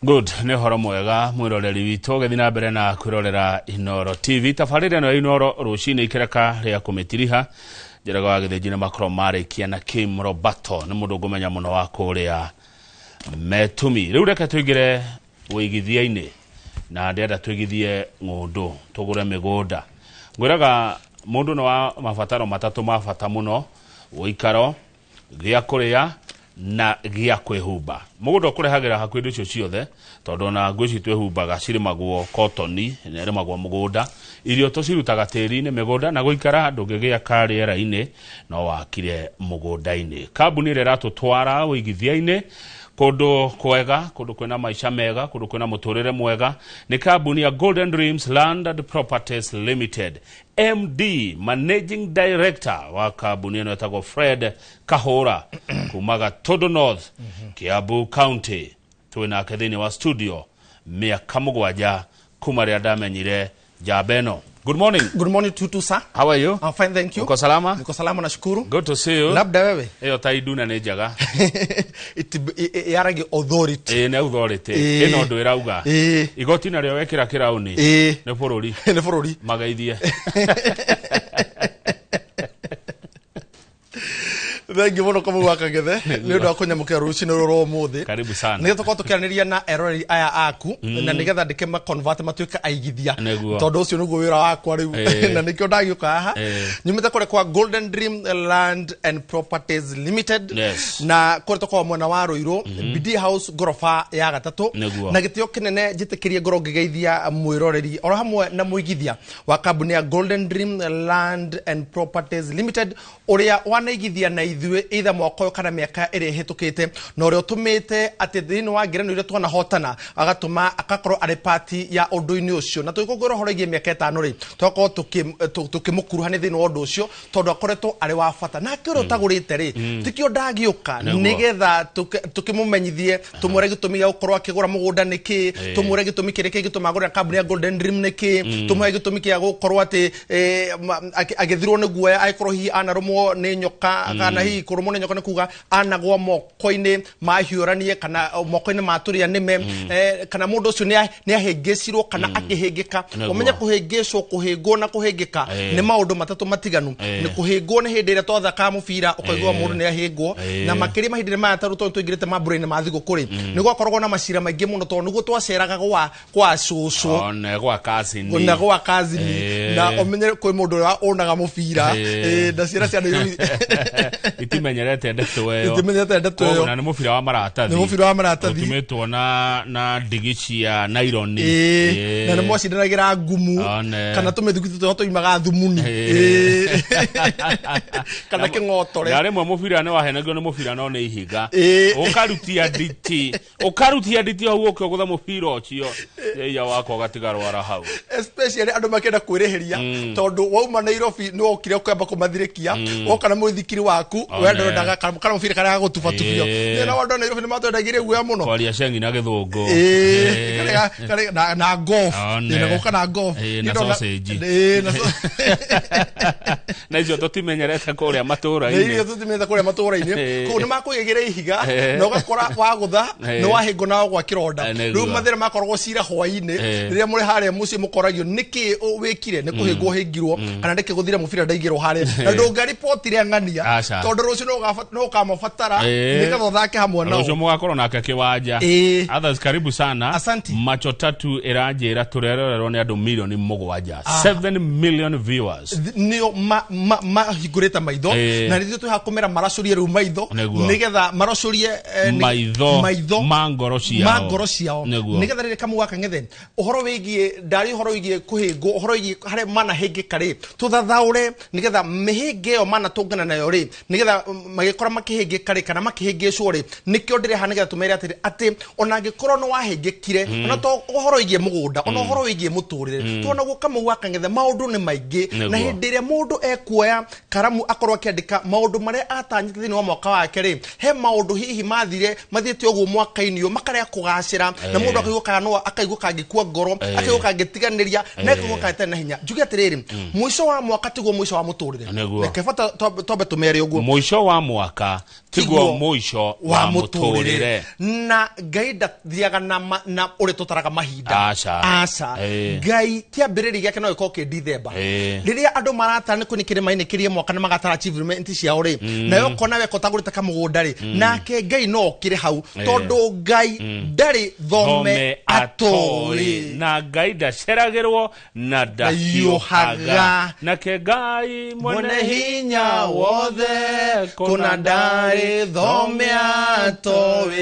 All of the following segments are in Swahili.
Good, ne horo mwega mwiroreri witu gethina mbere na kwirorera Inoro TV tafarire no Inoro rucini ikiraka ria kumitiriha njeraga wa githejina makro marikia na Kim Roberto ni mundu ngumenya muno wa kuria metumi riu reka twigire wigithia-ini na ndenda twigithie ngundu tugure migunda ngwiraga mundu no wa mabataro matatu mabata muno uikaro gia kuria na gia kwehumba mugundo kurehagira hakwindu cio ciothe tondu na ngweci twehumbaga cirimagwo cotton neremagwo mugunda irio tucirutaga tiri-ini migunda na guikara ndungigia kariera-ini no wakire mugunda-ini kambuni ire ratutwara wigithia-ini kundu kwega kundu kwina maisha mega kundu kwina muturire mwega ni kambuni ya Golden Dreams Land and Properties Limited. MD Managing Director wa kambuni ino etagwo Fred Kahura kumaga Todo North Kiambu County twina kethini wa studio miaka mugwanja kuma ria ndamenyire jabeno. Good morning. Good morning to sir. How are you? I'm fine, thank you. Uko salama? Niko salama nashukuru. Good to see you. Labda wewe? Eyo taiduna ne jaga. Yaragi authority. Ne authority. Ino ndo irauga. Igoti na rio wekira kirauni. Ne bururi. Ne bururi. Magaithie. Thank you kama waka gethe ni ndo akunyamukira rucini roro muthi karibu sana ni tuko tukiranĩria na eroreri aya aku na nigetha ndike ma convert matuika aigithia tondu ucio niguo wira wakwa riu na nikio ndagiuka haha nyumite kure kwa Golden Dream Land and Properties Limited na kure tukwa mwena wa Ruiru BD House gorofa ya gatatu na gitio kinene njitikirie ngoro ngigeithia mwiroreri oro hamwe na muigithia wa kambuni ya Golden Dream Land and Properties Limited uria wanaigithia na ithuĩ either mwako kana miaka ĩrĩa ĩhĩtũkĩte na ũrĩa ũtũmĩte atĩ thĩinĩ wa ngerenwa iria twanahotana agatũma akakorwo arĩ party ya ũndũ-inĩ ũcio na tũgĩkũngũĩra ũhoro wĩgiĩ mĩaka ĩtano rĩ twakorwo tũkĩmũkuruhania thĩinĩ wa ũndũ ũcio tondũ akoretwo arĩ wa bata nake ũrĩa ũtagũrĩte rĩ tikio ndagĩũka nĩgetha tũkĩmũmenyithie tũmwĩre gĩtũmi gĩa gũkorwo akĩgũra mũgũnda nĩkĩ tũmwĩre gĩtũmi kĩrĩa gĩtũma agũre kambuni ya Golden Dream nĩkĩ tũmwĩre gĩtũmi kĩa gũkorwo atĩ agĩthirwo nĩ guoya agĩkorwo hihi anarũmwo nĩ nyoka kana hihi kurumwo nĩ nyoka nĩ kuga anagwo moko-inĩ mahiũranie kana moko-inĩ matũrĩa nĩme kana mũndũ ũcio nĩ ahĩngĩcirwo kana akĩhĩngĩka ũmenye kũhĩngĩcwo kũhĩngwo na kũhĩngĩka nĩ maũndũ matatũ matiganu nĩ kũhĩngwo nĩ hĩndĩ ĩrĩa twathaka mũbira ũkaigua mũndũ nĩ ahĩngwo na makĩria mahĩndĩ maya tarũ tũingĩrĩte mambũra-inĩ ma thigũkũ rĩ nĩ gwakoragwo na macira maingĩ mũno tondũ nĩguo twaceraga gwa cũcũ na gwa cousin na ũmenye kwĩ mũndũ ũrĩa ũnaga mũbira na ciana cia itimenyerete ndeto eyo na nĩ mũbira wa maratathi utumetwo na ndigi cia nylon na nĩ mwacindanagĩra ngumu kana tũmĩthiguiti tũrĩa tũimaga thumuni kana kĩng'otore na rĩmwe mũbira nĩ wahenagio nĩ mũbira no nĩ ihiga ũkarutia nditi hau ũke ũgũtha mũbira ũcio ya wako gatigarwara hau especially andũ makĩenda kwĩrĩhĩria tondũ wauma Nairobi nĩ wokire ũkamba kũmathirĩkia woka na mũithikiri waku wendo ndaga kana mũbira kana gũtubatubio na wendo Nairobi nĩ matwendagĩre guoya mũno kwaria cengi na gĩthũngũ na golf na gũka na golf na sausage na icio tũtimenyerete kũrĩa matũũra-inĩ kũu nĩ makũgĩgĩra ihiga na ũgakora wagũtha nĩ wahĩngwo na wagwa kĩronda rĩu mathĩna makoragwo cira hwaĩ-inĩ rĩrĩa mũrĩ harĩa mũciĩ mũkoragio nĩkĩ wĩkire nĩ kũhĩngwo hĩngirwo kana nĩkĩ gũthira mũbira ndaigĩrwo harĩa na ndũngaribotire ng'ania tondũ rũciũ no ũkamabatara nĩgetha ũthake hamwe nao rũciũ mũgakorwo nake kĩwanja others karibu sana macho tatu ĩranjĩra tũrerorerwo nĩ andũ milioni 7 7 million viewers nĩo mahingũrĩte maitho na nĩthuĩ twĩha kũmera maracũrie rĩu maitho nĩgetha maracũrie maitho ma ngoro ciao nĩgetha rĩrĩ kamũgaka ng'ethe ũhoro wĩgiĩ ndari ũhoro wĩgiĩ kũhĩngwo ũhoro wĩgiĩ harĩa manahĩngĩka rĩ tũthathaũre nĩgetha mĩhĩnga ĩyo manatũngana nayo rĩ nĩgetha magĩkora makĩhĩngĩka rĩ kana makĩhĩngĩcwo rĩ nĩkĩo ndĩreha nĩgetha tũmere atĩ ona angĩkorwo nĩ wahĩngĩkire ona to ũhoro wĩgiĩ mũgũnda ona ũhoro wĩgiĩ mũtũrĩre tondũ naguo kamũgaka ng'ethe maũndũ nĩ maingĩ na hĩndĩ ĩrĩa mũndũ ekuoya karamu akorwo akiandika maundu maria atanyite thini wa mwaka wake ri he maundu hihi mathire mathiete uguo mwaka-ini makaria kugacira na mundu akaiguka no akaiguka angikua ngoro akaiguka angitiganiria na akaiguka atene na hinya njuge atiriri mwisho wa mwaka tiguo mwisho wa muturire reke bata tobe tumere uguo mwisho wa mwaka tiguo mwisho wa muturire na gaida thiaga na uri tutaraga mahinda aca ngai kiambiriri giake no iko ki December riria andu maratana kunikire mainikire mwaka na magatara achievement ciao ri na yo kona we kotagurite kamugunda ri nake ngai no kire hau tondu ngai ndari thome atori na ngai ndaceragirwo na ndahiuhaga nake ngai mwene hinya wothe kuna ndari thome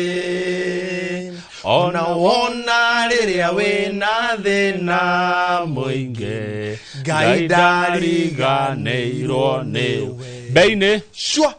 atori ona wona riria wina thina muinge ngai ndariganeirwo niwe beine shwa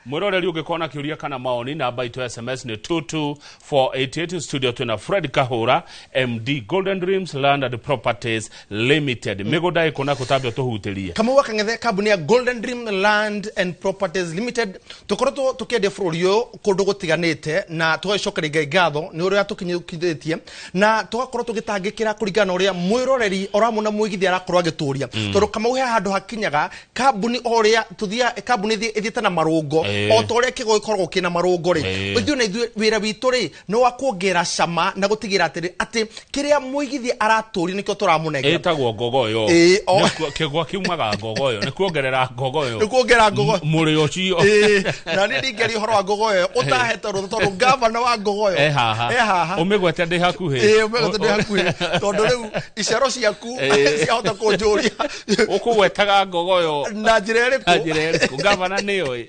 mwiroreri ungikona kiuria kana maoni namba itu SMS ni 22488 studio twina Fred Kahura MD Golden Dreams Land and Properties Limited migunda ikona kutabio tuhutirie kama wakang'ethe kambuni ya Golden Dream Land and Properties Limited tukorotwo tukiendia fururio kundu gutiganite na tugacokera ngai ngatho ni uria tukinyukithetie na tugakorwo tugitangikira kuringana uria mwiroreri oramuna mwigithia arakorwo agituria tondu kama uhe handu hakinyaga kambuni oria tuthia kambuni ithiete na marungo o to uria kigo ikorwo kina marungo ri ithu na ithu wira witu ri no wakuongera cama na gutigira ati kiria mwigithia araturi nikio turamunegera etagwo ngogoyo kigwa kiumaga ngogoyo ni kuongerera ngogoyo muri ucio na ni ndingeri horo wa ngogoyo utahete tondu gavana wa ngogoyo haha umegwete ndi hakuhi umegwete ndi hakuhi tondu riu icero ciaku ciahota kunjuria ukugwetaga ngogoyo na njira iriku gavana ni oi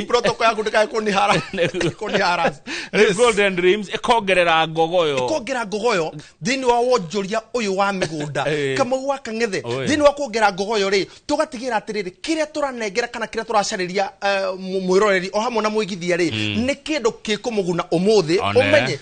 protocol yaku ndikae kunihara Golden Dreams ikongerera ngogoyo thini wa wonjoria uyu wa migunda kama gwaka ng'ethe thini wa kuongera ngogoyo ri tugatigira atiriri kiria turanengera kana kiria turacariria mwiroreri o hamwe na mwigithia ri ni kindu gikumuguna umuthi umenye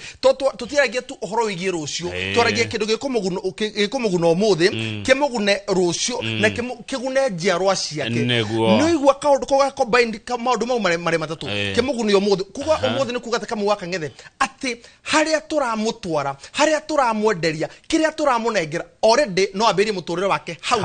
tutiragia tu uhoro wigie rucio twaragia kindu gikumuguna umuthi kimugune rucio na kigune njiarwa ciake no igwa kaundu ko combined maundu mau mari matatu kimuguni umuthi kuga umuthi ni kuga kama waka ng'ethe ati haria turamutwara haria turamwenderia kiria turamunengera already no abirie muturire wake hau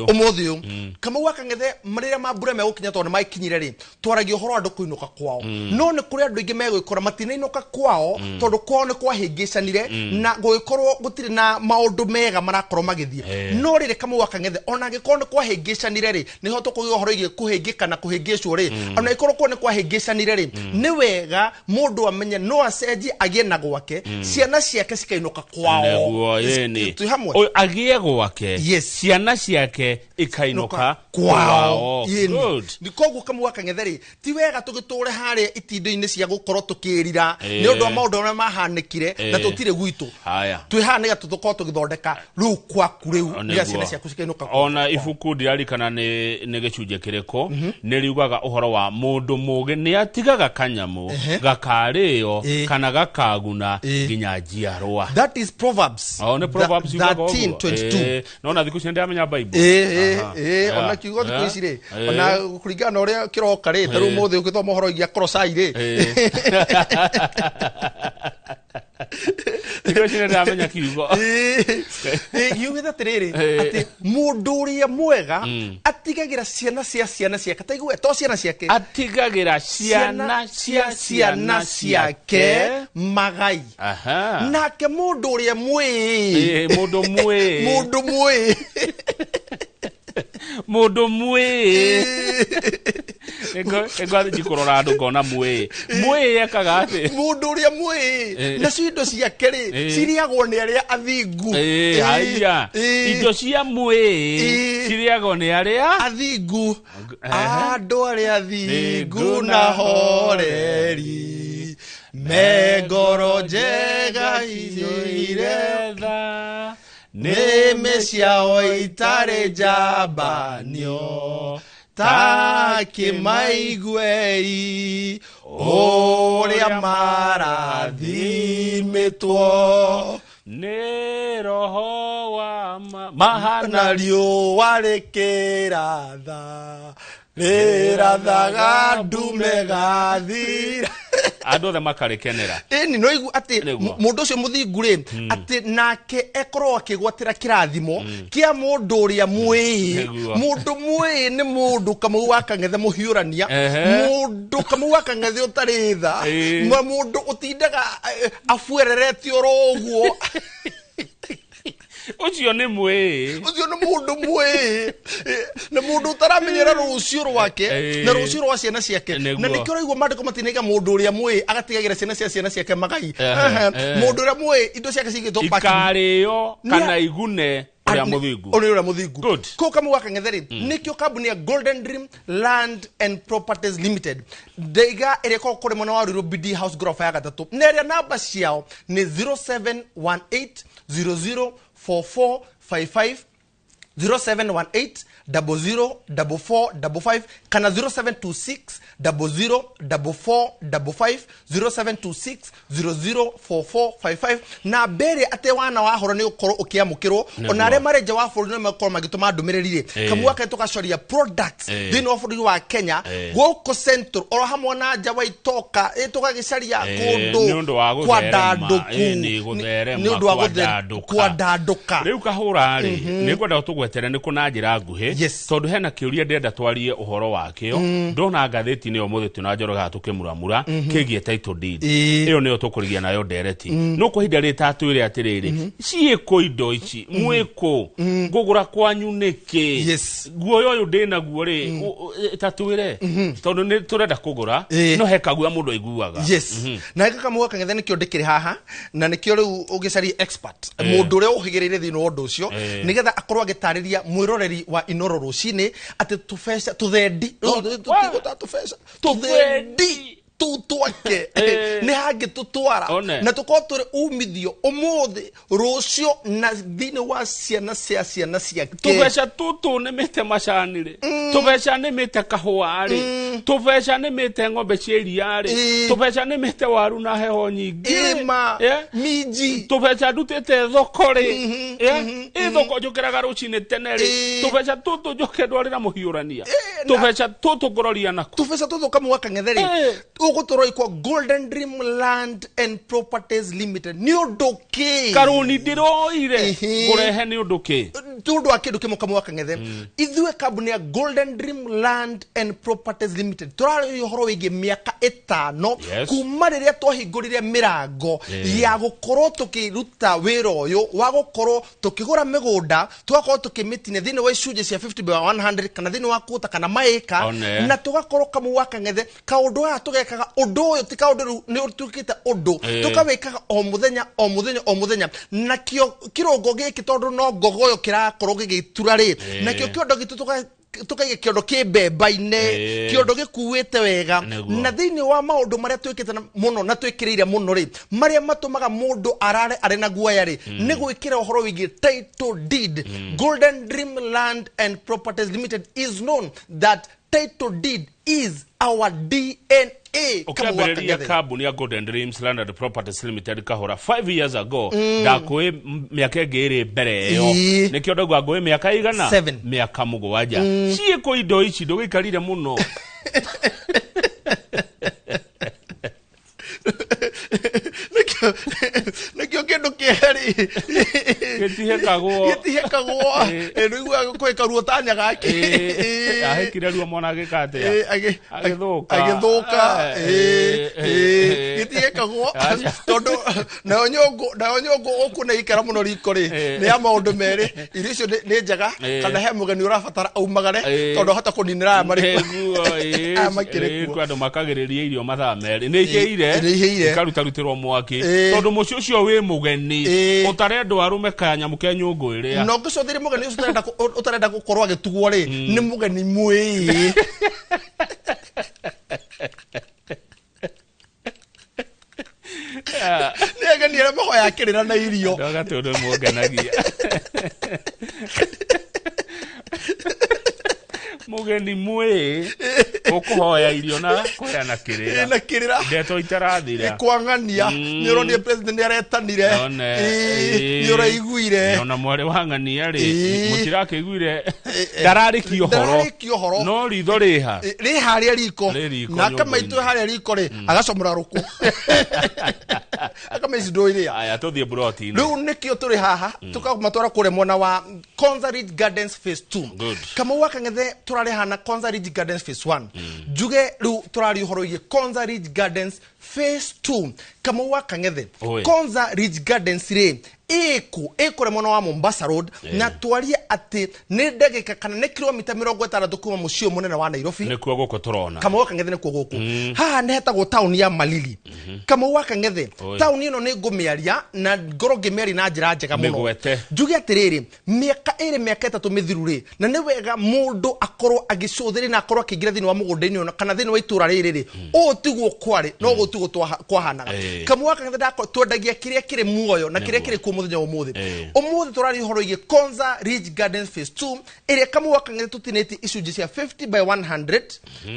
umuthi uyu kama waka ng'ethe marira mabure megukinya tondu maikinyire ri twaragio horo andu kuinuka kwao no ni kuri andu ingi megwikora matinainoka kwao tondu kwao ni kwahingicanire na gugikorwo gutire na maundu mega marakorwo magithie no riri kama waka ng'ethe ona gikorwo ni kwahingicanire ri ni hoto kugiyo horo igi kuhingika na kuhingicwo ri ona ikorwo kwa ni kwahingicanire ri ni wega mundu amenye no acenji agie na gwake ciana ciake cikainuka kwao o agie gwake ciana ciake ikainuka kwao ni koguo kama waka ng'ethe ri ti wega tugiture haria itindo-ini cia gukorwo tukirira ni undu wa maundu maria mahanikire na tutire gwitu twihaniga tukorwo tugithondeka riu kwaku riu ni ciana ciaku cikainuka ona ibuku ndirarikana ni gicunje kiriko ni riugaga uhoro wa mundu mugi ni atigaga kanyamu gakario kana gakaguna nginya njiarwa that is Proverbs 13:22 nona thiku ciende amenya Bible ona kiugo thiku ici ri ona kuringana uria kiroka ri taru muthi ukithoma uhoro igia Kolosai ri Tikosine ndamenya kiugo yugitha atiriri ati mundu uria mwega atigagira ciana ciake taigwe to ciana ciake atigagira ciana ciake magai nake mundu uria mundu mwe ego jikorora andu ngona mwe ekaga ati mundu uria mwe na cindo ciake ri ciriagwo ni aria athingu haya indo cia mwe ciriagwo ni aria athingu andu aria athingu na horeri megoro njega iretha nĩmĩ ciao itarĩ njambanio ta kĩmaiguei ũrĩa marathimĩtwo nĩ roho wa mahana riũa rĩkĩratha rĩrathaga ndume gathira andũ othe makarekenera ĩni no igu atĩ mũndũ ũcio mũthingu rĩ atĩ nake ekorwo akĩgwatĩra kĩrathimo kĩa mũndũ ũrĩa mwĩĩ mũndũ mwĩĩ nĩ mũndũ Kamau wa Kang'ethe mũhiũrania mũndũ Kamau wa Kang'ethe ũtarĩ tha mũndũ ũtindaga abuererete ũguo ucio nĩ mwĩĩ ucio nĩ mũndũ mwĩĩ na mũndũ ũtaramenyera rũciũ rwake na rũciũ rwa ciana ciake na nĩkĩo ũraigua mandĩko matinaiga mũndũ ũrĩa mwĩĩ agatigagĩra ciana ciake magai mũndũ ũrĩa mwĩĩ indo ciake cigĩtwo ikarĩo kana igune ũrĩa mũthingu ũrĩa mũthingu ko Kamau wa Kang'ethe rĩ nĩkĩo kambuni ya Golden Dream Land and Properties Limited ndaiga ĩrĩa ĩkoragwo kũrĩ mwena wa Ruiru BD House gorofa ya gatatũ na ĩrĩa namba ciao nĩ 0718004455 0718004455 kana 0726004455 0726004455 na mbere ate wana wahoro nĩ ũkorwo ũkĩamũkĩrwo ona arĩa marenja wa bũrũri nĩ makorwo magĩtũma ndũmĩrĩri rĩ Kamau wa Kang'ethe tũgacoria products thĩinĩ wa bũrũri wa Kenya gũkũ Central oro hamwe na nja wa Itoka tũgagĩcaria kũndũ kwa ndandũku nĩ ũndũ wa kwadandũka rĩu kahũra rĩ nĩ ngwenda tũgwetere nĩ kuna njĩra nguhĩ tondũ hena kĩũria ndenda twarie ũhoro wakĩo ndona ngathĩti-inĩ ũmũthĩ tuna Njoroge tũkĩmuramura kĩgiĩ title deed ĩyo nĩyo tũkũrigia nayo ndereti no kwa ihinda rĩtatwĩre atĩrĩrĩ ciĩkũ indo ici mwĩkũ ngũgũra kwanyu nĩkĩ guoya ũyũ ndĩnaguo rĩ tatwĩre tondũ nĩ tũrenda kũgũra no hekagua mũndũ aiguaga na Kamau wa Kang'ethe nĩkĩo ndĩkĩrĩ haha na nĩkĩo rĩu ũgĩcaria expert mũndũ ũrĩa ũhĩgĩrĩire thĩinĩ wa ũndũ ũcio nĩgetha akorwo agĩtarĩria mwĩroreri wa Inoro rũcinĩ atĩ tũbeca tũthendi tũthendi twake nĩ hangĩ tũtwara na tũkorwo tũrĩ umithio ũmũthĩ rũcio na thĩinĩ wa ciana ciake tũbeca tũtũ nĩmĩte macanirĩ tũbeca nĩmĩte kahũa-rĩ tũbeca nĩmĩte ng'ombe cia iria-rĩ tũbeca nĩmĩte waru na heho nyingĩ minji tũbeca ndutĩte thoko-rĩ thoko njũkĩraga rũcinĩ tene-rĩ tũbeca tũtũ njoke ndwarĩra mũhiũrania tũbeca tũtũ ngororia nako tũbeca tũtũ Kamau wa Kang'ethe-rĩ ũgũtũrwo ikwa Golden Dream Land and Properties Limited nĩ ũndũ kĩ karũni ndĩroire ngũrehe nĩ ũndũ kĩ tũndũ wa kĩndũ kĩmwe Kamau wa Kang'ethe ithuĩ kambuni ya Golden Dream Land and Properties Limited tũrarĩ ũhoro wĩgiĩ mĩaka 5 kuma rĩrĩa twahingũrire mĩrango ya gũkorwo tũkĩruta wĩra ũyũ wa gũkorwo tũkĩgũra mĩgũnda tũgakorwo tũkĩmĩtinia thĩinĩ wa icunjĩ cia 50/100 kana thĩinĩ wa kũta kana maĩka na tũgakorwo Kamau wa Kang'ethe kaũndũ gaya tũgekaga ũndũ ũyũ ti kaũndũ rĩu nĩ ũtukĩte ũndũ tũkawĩkaga o mũthenya na kĩrũngo gĩkĩ tondũ no ngogo ũyũ kĩrakorwo gĩgĩtura-rĩ nakĩo kĩondo gitũ tukaiga kĩondo kĩmbemba-inĩ kĩondo gĩkuĩte wega na thĩinĩ wa maũndũ marĩa twĩkĩte mũno na twĩkĩrĩire mũno-rĩ marĩa matũmaga mũndũ arare arĩ na guoya-rĩ nĩ gwĩkĩra ũhoro wĩgiĩ title deed Golden Dream Land and Properties Limited is known that title deed is our DNA. Ukĩambĩrĩria kambuni ya Golden Dreams Land and Properties Limited kahora 5 years ago ndakwĩ mĩaka ĩngĩ ĩrĩ mbere ĩyo nĩkĩo ndauga ngũĩ mĩaka igana mĩaka 7 ciĩkũ indo ici ndũgĩikarire mũno nakĩo kĩndũ kĩerĩ gĩtihekagwo rĩu kwĩka ruo tanya gake ahekire ruo mwana agĩkatĩa agĩthũka gĩtihekagwo tondũ nayo nyũngũ ũkũneikara mũno riko-rĩ nĩ ya maũndũ merĩ irio icio nĩ njega kana he mũgeni ũrabatara aumagare tondũ hota kũninĩra aya marĩ kuo andũ makagĩrĩria irio mathaa merĩ nĩ ihĩire ikarutarutĩrwo mwaki tondũ mũciĩ ũcio wĩ mũgeni ũtarendwo arũme kanyamũ ke nyũngũ ĩrĩa no ngĩcothĩrie mũgeni ũcio ũtarenda gũkorwo agĩtugwo-rĩ nĩ mũgeni mwĩĩ nĩ ageni arĩa mahoya akĩrĩra na irio ndogatũndũ mũngenagia mũgeni mwĩĩ ukuhoya irio na kuheana kirira na kirira ndeto itarathira kwangania nironi president aretanire niraiguire ona mwari wangania ri mutirakiguire darariki ohoro no ritho riha haria riko na kama itu haria riko ri agacomora ruku akamecindo iria aya tuthie broti riu nikio turi haha tukamatwara kure mona wa Konza Ridge Gardens phase 2 kama wakang'ethe turari hana Konza Ridge Gardens phase 1 juge riu turari uhoroiye Konza Ridge Gardens phase 2 kama wakang'ethe Konza Ridge Gardens ri ekore mwana wa Mombasa Road na twarie ati ni ndagika kana ni kilomita 60 kuma mucio munene wa Nairobi ni kuo guko turona kama wakang'ethe ni kuo guko haha ne hetagwo town ya Malili kama wakang'ethe town ino ni ngumiaria na ngoro ngimiari na njira njega muno njuge atiriri miaka 3 mithiru ri na ni wega mundu akorwo agicuthiri na akorwo akigira thini wa mugunda-ini ona kana thini wa itura riri ri o tiguo kwari no gutugo kwahanaga kama wakang'ethe ndako twendagia kiria kiri muoyo na kiria kiri ku muthenya umuthi turari horoiye Konza Ridge Gardens phase 2 ire kama wakang'ethe tutineti icunji cia 50 by 100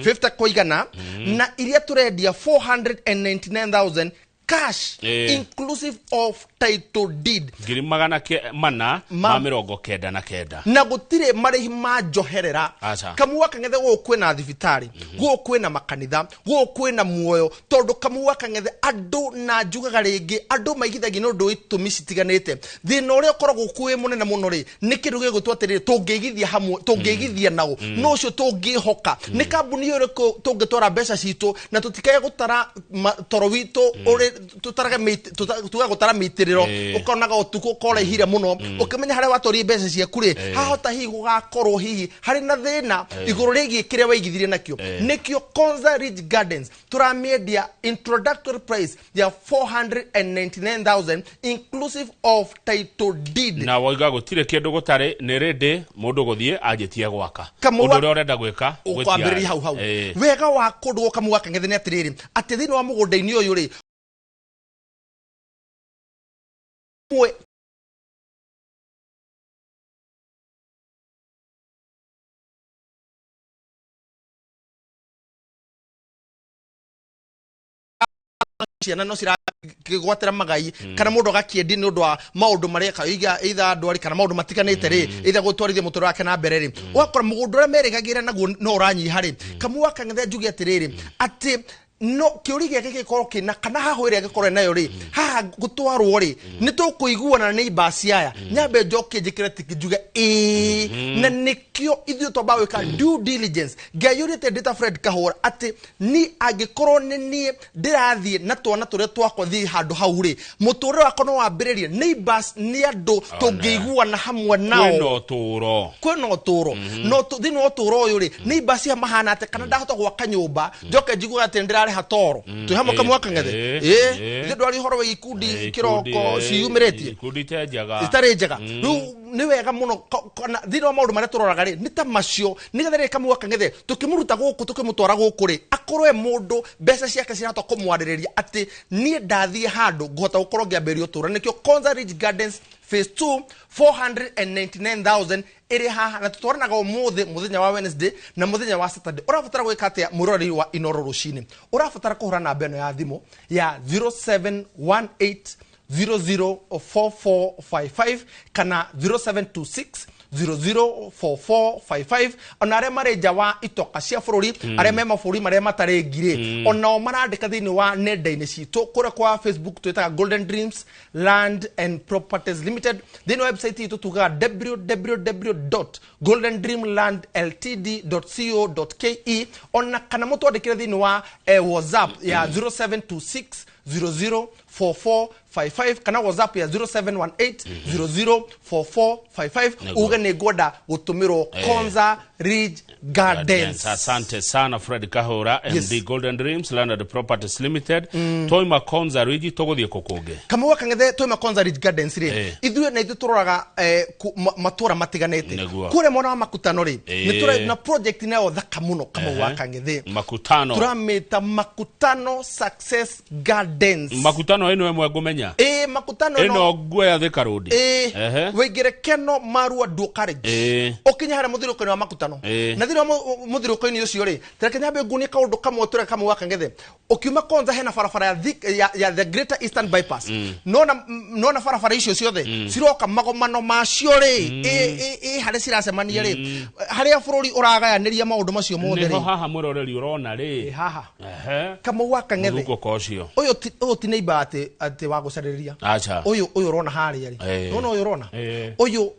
50 koigana na iria turendia 499,000 cash inclusive of title deed ngiri magana mana ma mirongo kenda na kenda na gutire marihi ma njoherera kamu wakang'ethe go kwina thibitari go kwina makanitha go kwina muoyo tondu kamu wakang'ethe andu na njugaga ringi andu maigithagia no ndu itumi citiganite thina uria ukoragwo kwi munene muno ri ni kindu gigutwa atiriri tungigithia hamwe tungigithia nao no ucio tungihoka ni kambuni yuriko tungitwara mbeca citu na tutikaye gutara toro witu uri tutaraga gutara mitiriro ukonaga utuko kore hire muno ukimenya haria watori mbeca cia kuri hahota hi gugakorwo hihi hari na thina iguru rigi kiria waigithirie nakio nikio Konza Ridge Gardens turamiendia introductory price ya 499,000 inclusive of title deed na waiga gutire kindu gutare ni ready mundu guthie ajitie gwaka undu ria urenda gwika gwambiriria hau wega wa kundu kamu wakang'ethe ni atiriri ati thini wa mugunda-ini uyu ri ciana no cira kigwatira magai kana mundu gakiendi ni undu wa maundu maria kaiga itha ndwari kana maundu matiganite ri itha gutwarithia mutoro wake na mbere ri wakora mugundu uria merigagira naguo no uranyiha ri kamu wakang'ethe njuge atiriri ati no kiuri giake gikorwo kina kana haho ire gikorwo nayo ri haha gutwarwo ri ni tukuiguana ni basi aya nyambe njoke njikire tikijuga na nikio ithio to bawe ka due diligence gayurite data Fred Kahora ati ni agikorwo ni ndirathie na twana turia twakwa thi handu hau ri mutoro wako no wambiririe ni basi ni andu tungiiguana hamwe nao kwino turo no thini wa turo uyu ri ni basi mahana ati kana ndahota gwaka nyumba njoke njiguga ati ndira hatoro tuhamo kama wakang'ethe ithe ndwari horo we ikundi kiroko ciumiretie ikundi tejaga itarejaga ni wega muno kana thino maundu maria turoraga ri ni ta macio ni gethere kama wakang'ethe tukimuruta guku tukimutwara guku ri akorwe mundu mbeca ciake cirahota kumwaririria ati ni ndathie handu ngota gukorwo ngiamberio tura nikio Konza Ridge Gardens phase 2 499,000 iri haha na tutwaranaga muthenya wa Wednesday na muthenya wa Saturday urabatara gwika atia murori wa Inoro rucini urabatara kuhura namba eno ya thimu ya 0718 004455 kana 0726 004455 ona aria mareja wa itoka cia bururi aria me maburi maria matare ngire ona marandika thini wa nenda-ini citu kura kwa Facebook twitaga Golden Dreams Land and Properties Limited thini website itu tugaga www.goldendreamlandltd.co.ke ona kana mutwandikire thini wa WhatsApp ya 0726 004455 kana WhatsApp ya 0718 004455 uga ni ngoda gutumirwo Konza Ridge Gardens. Asante sana Fred Kahora MD Golden Dreams Land and Properties Limited. Toima Konza Ridge tuguthie kukunge kama wakang'ethe toima Konza Ridge Gardens ri ithuĩ na ithuĩ turoraga matura matiganite kure mwana wa makutano ri ni tura na project nayo thaka muno kama wakang'ethe makutano turamita Makutano Success Garden Gardens. Makutano ino emwe ngumenya. Makutano ino ngwe ya Thika Road. Wegere Keno Marua Dual Carriage. Okinya hara muthiro wa makutano. Na thiro muthiro ko ucio ri. Terekenya be nguni kaundu kamwe ture kamwe waka ngethe. Okiuma konza hena farafara ya the Greater Eastern Bypass. Nona farafara icio ciothe. Ciroka magomano macio ri. Hare ciracemania ri. Hare bururi uragayaniria maundu macio mothe ri. Niho haha mwiroreri urona ri. Haha. Kamwe waka ngethe. Muruko kocio. Uyu ti neighbor ati wa gucariria. Acha. Uyu urona haria ri. Nona uyu urona. Uyu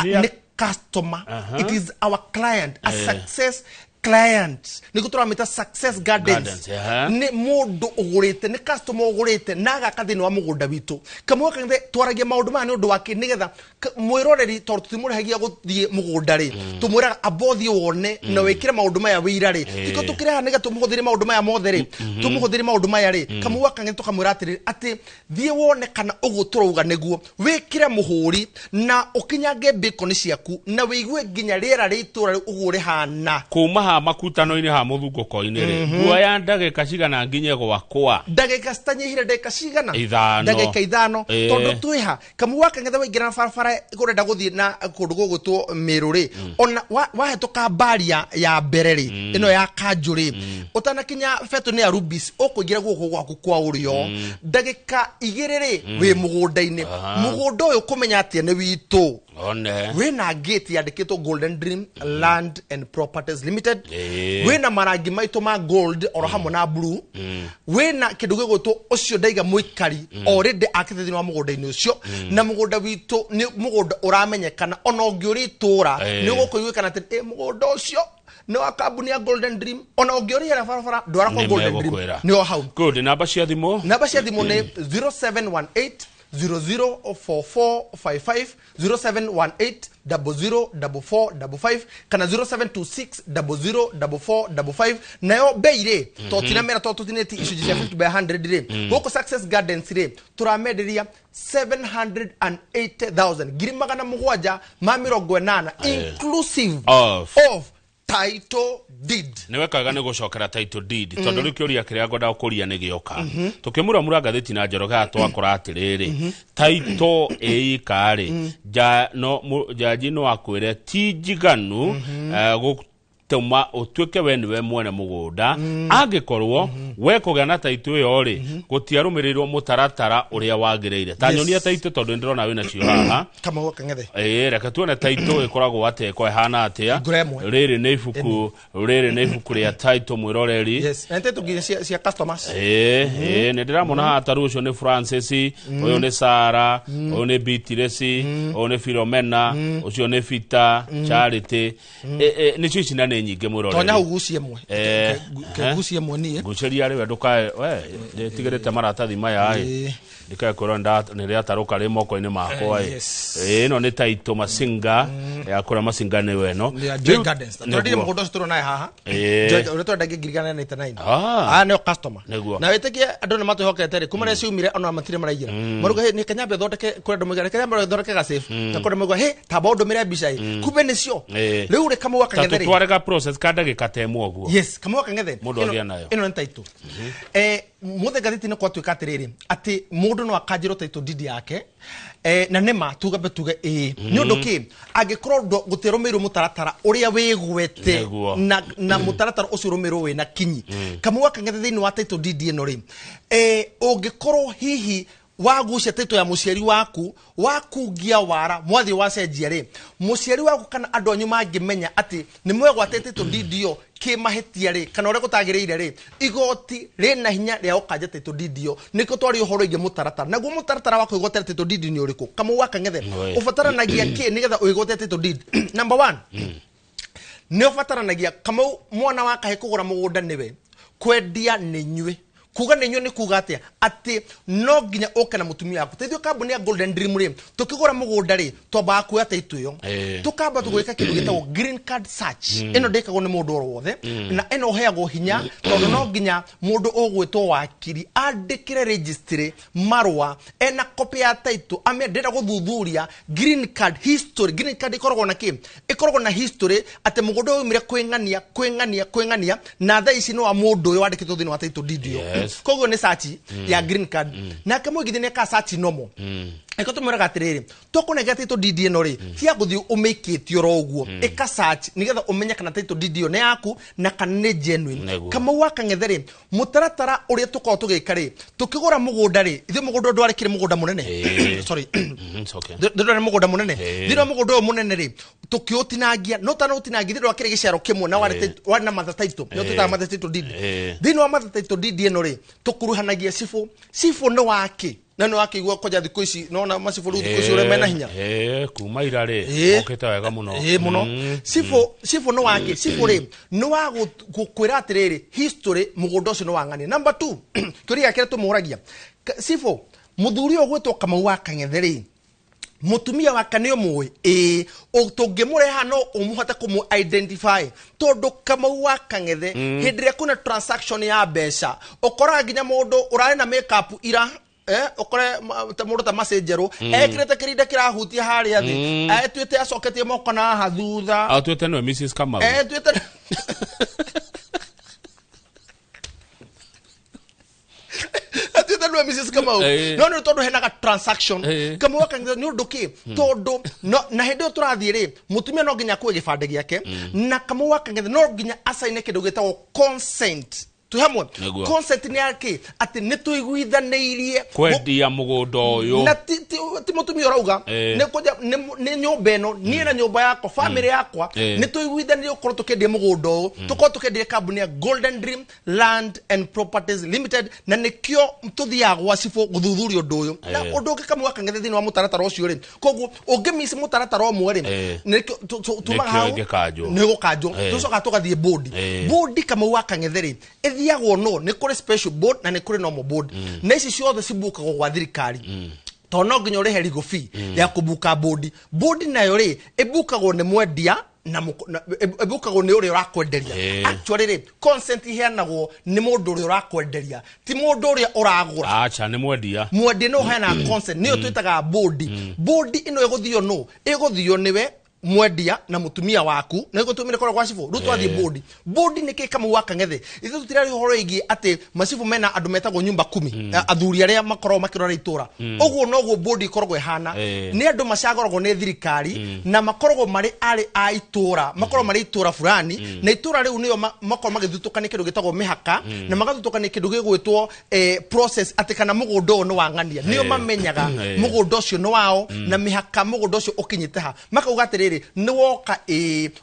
ni customer. It is our client, a success client. Niko turamita Success Gardens. Ni mundu ugurite, ni customer ugurite naga kathini wa mugunda witu. Kamwe kangde twaragia maundu mani undu wake nigetha mwiroreri tortu timurahagia guthie mugunda ri. Tumwira abothi wone na wekire maundu maya wira ri. Tiko tukire ha niga tumuhuthire maundu maya mothe ri. Tumuhuthire maundu maya ri. Kamwe kangde tukamwira ati thie wone kana uguturuga niguo. Wekire muhuri na ukinyange bacon ciaku na wigue ginya riera ritura ugure hana. Kuma makutano ini ha muthugoko ini ri guaya ndagika cigana nginye gwakwa ndagika citanyihire ndagika cigana ndagika 5 tondu twiha kamu waka ngetha waingira farafara igurenda guthie na kundu gugutwo Meru ri ona wahetuka baria ya mbere ri ino ya Kanjuri utanakinya fetu ni ya Rubis ukuingira guku gwaku kwa urio ndagika 2 ri wi mugunda-ini mugunda uyu kumenya atia ni witu wina gate yandikitwo Golden Dream Land and Properties Limited. Wina marangi maitu ma gold oro hamwe na blue. Wina kindu gigutwo ucio ndaiga muikari already akithithini wa mugunda-ini ucio na mugunda witu ni mugunda uramenyekana ona ungiuri tura ni gukuiguikana ati mugunda ucio no akambuni ya Golden Dream ona ungiuri ya farafara ndwara kwa Golden Dream ni o hau. Good. Namba cia thimu ni 0718 004455 0718 004455 kana 0726 004455 nayo beire totina mera totineti icunji cia 50 by 100 re goko Success Gardens re turamederia 780,000 girimagana mugwanja ma 80 inclusive of title deed. Niwe kaga ni gucokera title deed tondu ri kiuria kiria ngoda ukuria ni gioka tukimura muragatheti na Njoroge twakora atiriri title eikari jaji no akwire ti njiganu gutuma utwike we niwe mwene mugunda angikorwo we kugea na title yo ri gutiarumirirwo mutaratara uria wagireire ta nyonia title tondu ndirona wina cio haha kama woka ngethe reka tuone title ikoragwo ateko hana atia riri ni ibuku ria title mwiroreri yes ente tugiye cia customers ni ndiramona hata rucio ni Francis uyu ni Sara uyu ni Bitiresi uyu ni Philomena ucio ni Fita Charity ni cio ici na ni nyinge mwiroreri tonya ugucie mwe gucie mwe ni guceria ri we ndukae we tigirite maratathi maya ai ndikae kuronda ni ria taruka ri moko-ini makwa ino ni title Masinga ya kura Masinga ni weno Joy Gardens tondire mugunda citoro nae haha Joy ureto ndagi girigana na 99 no customer na wetikie andu ni matwihokete ri kuma ciumire ona matire maraigera maruga ni kanyambe thondeke kure ndu mugera kanyambe thondeke ga safe na kure mugo tamba ndu mire bica kumbe ni cio riu ri kama waka ngetheri twarega process ka ndagika temwo guo yes kama waka ngetheri mundu agia nayo ino ni title muthe gatheti ni kwatuika atiriri ati mundu no akanjiro title deed yake na nema tuge ni undu ki angikorwo gutirumirwo mutaratara uria wigwete na mutaratara ucio rumirwo we na kinyi kama waka ngetheri wa title deed ino ri ungikorwo hihi wagucia title ya muciari wakungia wara mwathi wacenjia ri muciari waku kana andu anyu mangimenya ati ni mwegwate title deed yo kimahetia ri kana ore gutagireire ri igoti ri na hinya ria ukanja title deed yo niko twari uhoro ingi mutaratara naguo mutaratara wako igotera title deed ni uriku kama waka ngethe ufataranagia ki nigetha uigote title deed number 1 ni ufataranagia kama mwana waka he kugura mugunda niwe kwendia ni nywe kuga nenyo ni kuga atia ati no ginya oka na mutumia yaku tethio kambuni ya Golden Dream ri tukigura mugunda ri toba akuya title yo tukamba tugwika kindu gitagwo green card search ino ndekagwo ni mundu wothe na ino heagwo hinya tondu no ginya mundu ugwitwo wakiri andikire registry marwa ena copy ya title amendera guthuthuria green card history green card ikoragwo na ki ikoragwo na history ati mugunda uyu mire kwengania na tha ici no wa mundu uyu wandikitwo thini wa title deed yo kogo ne sachi ya green card na kamo gidine ka sachi nomo eko to mura gatiriri toko negate to DD no ri tia guthi umikitio roguo eka search nigetha umenya kana title DD ne yaku na kana genuine kama waka ngetheri mutaratara uria tuko tugikari tukigura mugunda ri ithe mugunda ndwari kire mugunda munene sorry ndwari mugunda munene thiro mugunda munene ri tukiotinagia no tano utinagia thiro akire gicero kimwe na wari na mother title no tuta mother title DD thino wa mother title DD no ri tukuruhanagia sifu no wake na no akigwa koja thiko ici nona macifu ru thiko ici ure mena hinya kuma irare okete wega muno muno sifu no wake sifu ri no wa gukwira atiriri history mugunda ucio no wangani number 2 kuria kire tumuragia sifu muthuri ogwetwo kama waka ngetheri mutumia waka ni omwe utungimureha no umuhota kumu identify tondu kama waka ngethe hindire kuna transaction ya besha ukora ginya mundu urare na makeup ira okore mundu ta messenger ekirete kirinde kirahutia haria thi etwite acoketie moko na hathutha atwite no Mrs Kamau etwite Mrs Kamau no tondu henaga transaction kama waka ni nduki tondu na hende turathire mutumia no ginya kwe gibande giake na kama waka no ginya assign kindu gitagwo consent tuhamwe consent ni yake ati nituiguithaniirie kwendia mugunda uyu na ti mutumia urauga ni koja ni nyumba eno ni na nyumba yako family yakwa nituiguithaniirie ukorwo tukendia mugunda uyu tukorwo tukendia kambuni ya Golden Dream Land and Properties Limited na nikio mtuthia gwacifo guthuthuria undu uyu na undu ungi kama waka ngethe thini wa mutaratara ucio ri koguo ungimisi mutaratara omwe ri nikio tumaga ni gukanjo tucoka tugathie board kama waka ngethe ri thiagwo no ni kuri special board na ni kuri normal board na ici ciothe cibukagwo gwa thirikari tono nginya uri herigo fee ya kubuka board nayo ri ibukagwo ni mwendia na ibukagwo ni uri urakwenderia actually ri consent heanagwo ni mundu uri urakwenderia ti mundu uri uragura acha ni mwendia no hena consent niyo twitaga board ino iguthio niwe mwendia na mutumia waku na gutumire kora kwa cifu rutu athi board ni ke kama waka ngethe ithu tutirari horo igi ati macifu mena andu metagwo nyumba 10 athuri aria makoro makirora itura oguo noguo board ikoragwo ihana ni andu macagoragwo ne thirikari na makoragwo mari ari a itura makoragwo mari itura fulani na itura riu niyo makoragwo magithutukania kindu gitagwo mihaka na magathutukania kindu gigwitwo process ati kana mugunda no wangania niyo mamenyaga mugunda ucio no wao na mihaka mugunda ucio ukinyite ha makauga atiriri ni woka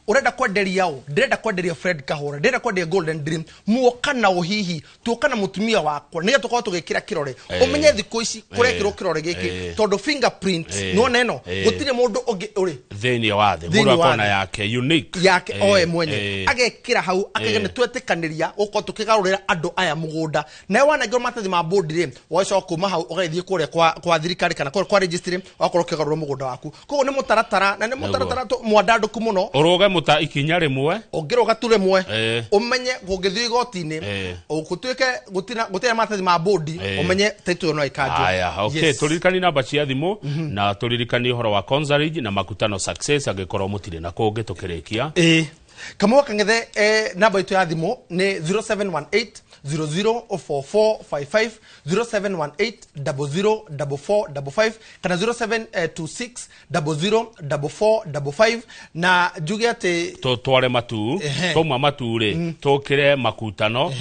urenda kwenderia ndenda kwenderia Fred Kahora ndenda kwenderia Golden Dream muoka na uhihi tukana mutumia wakwa niga tukorwo tugikira kirore umenye thiko ici kurekirwo kirore giki tondu fingerprint no neno gutire mundu ungi uri theni wa the mundu akona yake unique yake oe mwenye agekira hau akagene twetikaniria uko tukigarurira andu aya mugunda na wana ngiro matathi ma board ri woico kuma hau ugaithie kuria kwa thirikari kana kwa registry wakorwo kigarurira mugunda waku koguo ni mutaratara na ni mutaratara mwandanduku muno uruge muta ikinya rimwe ungiruga tu rimwe umenye gungithio igotini ukutwike gutira matathi ma board umenye title no ikanjo aya okay turirikani namba cia thimu na turirikani horo wa Konzaridge na makutano success agikorwo mutire na kungi tukirikia kama waka ngethe namba itu ya thimu ni 0718 004455 0718 004455 kana 0726 004455 na juge ate tware matu toma mature tukire makutano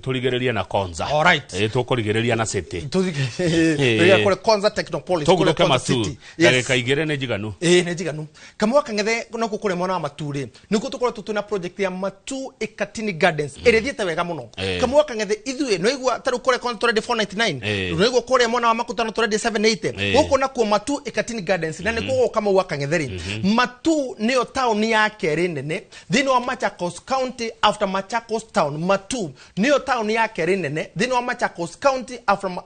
turigereria na Konza alright tukurigereria na city turigereria kule Konza Technopolis kule Konza city ndagika igere ne jiganu ne jiganu kama waka ngethe no kukure mwana wa mature niko tukora tutuna project ya Matu Ekatini Gardens erethiete wega muno kama waka ngethe ithue no igwa taru kore kontra de 499 no igwa kore mwana wa makutano tore de 780 huko na kwa Matu Ekatini Gardens na niko kama waka ngetheri Matu niyo town ya kere nene thini wa Machakos County after Machakos town Matu niyo town ya kere nene thini wa Machakos County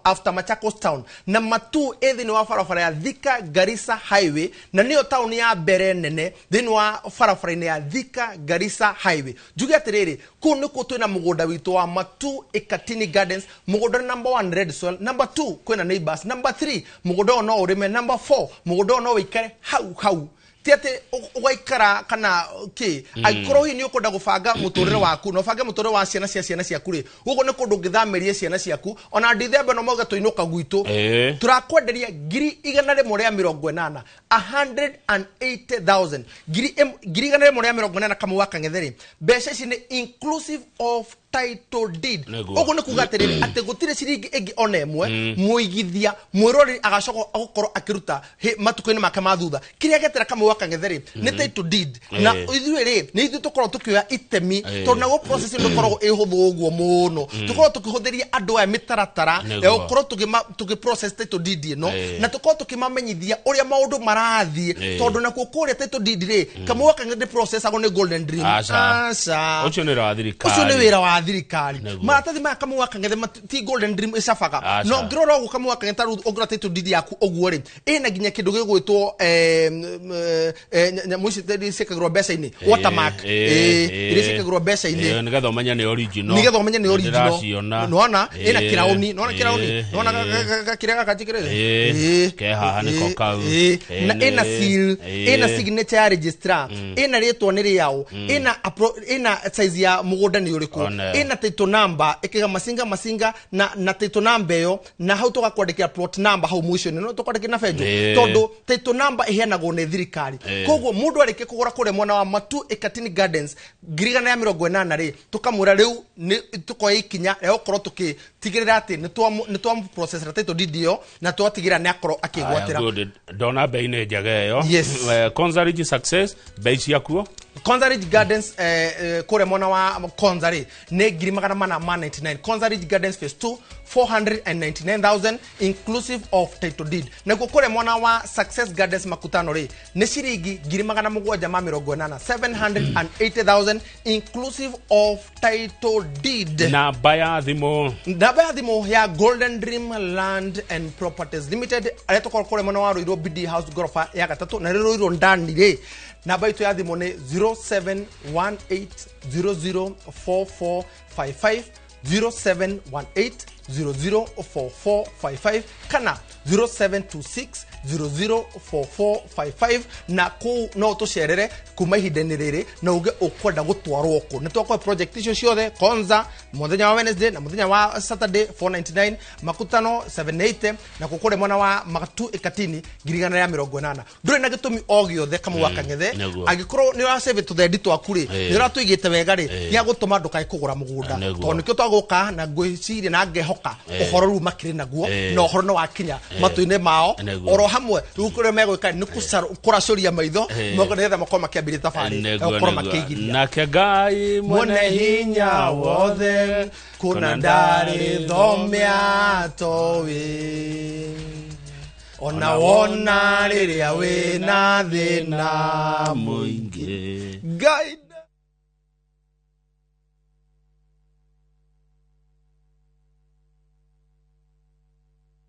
after Machakos town na Matu thini wa farafara ya Thika Garissa highway na niyo town ya bere nene thini wa farafara ya Thika Garissa highway juge atiriri kunu kutwina mugunda witu wa Matu Ekatini Gardens mugunda number 1 red soil number 2 kwena neighbors number 3 mugunda no urime number 4 mugunda no wikare hau tiate ugaikara kana ki aikoro hi ni ukoda gubanga muturire waku no banga muturire wa ciana ciaku ri ugo ne kundu ngithamerie ciana ciaku ona ndithembe no moga tuinuka gwitu turakwenderia 180 180,000 180,000 kama waka ngetheri besha ici ni inclusive of title deed ugo ne kugaterera ate gutire ciringi egi onemwe muigithia mwirori agacoko agukoro akiruta matuko-ini make mathutha kiria getera kama waka ngetheri ni title deed na ithuĩ rĩ ni ithuĩ tukorwo tukioya itemi tondu nago process ndukoragwo ihuthu uguo muno tukorwo tukihuthiria andu aya mitaratara ya gukorwo tugiprocess title deed ino na tukorwo tukimamenyithia uria maundu marathie tondu nakuo kuria title deed rĩ kama waka ngetheri process ago ni Golden Dream aca ucio ni wira wa thirikari maratathi maya kama waka ngetheri ti Golden Dream icabaga no ngirora uguo kama waka ngetheri ongora title deed yaku uguo rĩ ina ginya kindu gigwitwo mucitedi sekagro besa-ini watermark ile sekagro besa-ini nigetha umenya ni original nona ina kirauni nona kiraga kajikire ke haha ni kokau na ina seal ina signature ya registrar ina ritwa ni riao ina size ya mugunda ni uriku ina title number ikiga masinga na title number yo na hau tugakwandikira plot number hau mwisho no tukwandikira na fejo tondu title number iheanagwo ni thirikari koguo mundu arike kugura kure mwana wa Matu Ekatini Gardens 180 ri tukamura riu ni tukoya ikinya ya ukorwo tukitigirira ati ni twa process ra title deed yo na twatigira ni akorwo akigwatira dona bei ne jaga yo Konza success bei ciakuo Konza Ridge Gardens kure mwana wa Konza ri ne 199 Konza Ridge Gardens phase 2 499,000 inclusive of title deed na kure mwana wa Success Gardens Makutano ri ne ciringi 780,000 inclusive of title deed na baya thimo ya Golden Dream Land and Properties Limited areto kure mwana wa Ruiro BD House gorofa ya gatatu na Ruiro ndani ri namba itu ya thimu ni 0718004455 0718004455 kana 0726004455 na ku no tucerere kuma ihinda-ini riri na uge ukwenda gutwarwo ku ni twakwa project icio ciothe Konza muthenya wa Wednesday na muthenya wa Saturday 499 Makutano 780 na kukure mwana wa Matu Ekatini 180 nduri na gitumi o giothe kama waka ngethe agikorwo ni wa save to the edit waku ri ni ratuigite wega ri ya gutuma ndukai kugura mugunda tondu nikio twaguka na ngwiciria na ngehoka uhoro ru makiri naguo no uhoro no wakinya matu-ini mao oro hamwe rukure megwika ni kuracuria maitho mogo netha makoma kiambiri tafari ukoro makigiria na ke Ngai mwene hinya wothe kuna ndari thomia towi ona wona riria wina thina muingi Ngai